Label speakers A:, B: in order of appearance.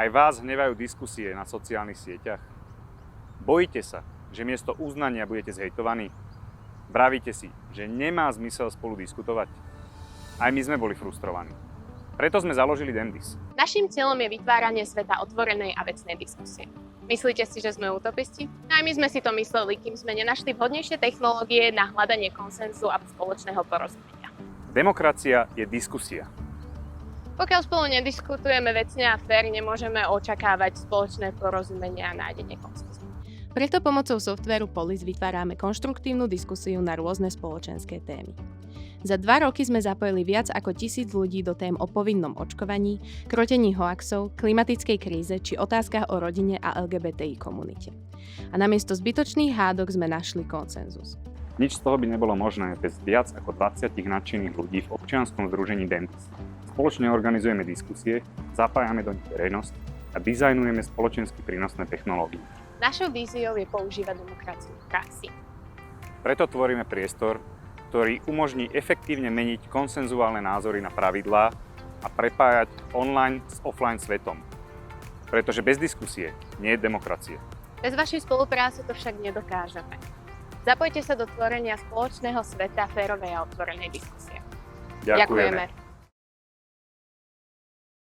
A: Aj vás hnevajú diskusie na sociálnych sieťach? Bojíte sa, že miesto uznania budete zhejtovaní? Vravíte si, že nemá zmysel spolu diskutovať? Aj my sme boli frustrovaní. Preto sme založili Dendis.
B: Naším cieľom je vytváranie sveta otvorenej a vecnej diskusie. Myslíte si, že sme utopisti? Aj my sme si to mysleli, kým sme nenašli vhodnejšie technológie na hľadanie konsenzu a spoločného porozumenia.
A: Demokracia je diskusia.
B: Pokiaľ spolu nediskutujeme vecne a fér, nemôžeme očakávať spoločné porozumenie a nájdenie konsenzu.
C: Preto pomocou softvéru Polis vytvárame konštruktívnu diskusiu na rôzne spoločenské témy. Za 2 roky sme zapojili viac ako 1000 ľudí do tém o povinnom očkovaní, krotení hoaxov, klimatickej kríze či otázkach o rodine a LGBTI komunite. A namiesto zbytočných hádok sme našli konsenzus.
A: Nič z toho by nebolo možné bez viac ako 20 nadšených ľudí v občianskom združení Dendis. Spoločne organizujeme diskusie, zapájame do nich verejnosť a dizajnujeme spoločensky prínosné technológie.
B: Našou víziou je používať demokraciu v praxi.
A: Preto tvoríme priestor, ktorý umožní efektívne meniť konsenzuálne názory na pravidlá a prepájať online s offline svetom. Pretože bez diskusie nie je demokracie.
B: Bez vašej spolupráce to však nedokážeme. Zapojte sa do tvorenia spoločného sveta férovej a otvorenej diskusie.
A: Ďakujeme.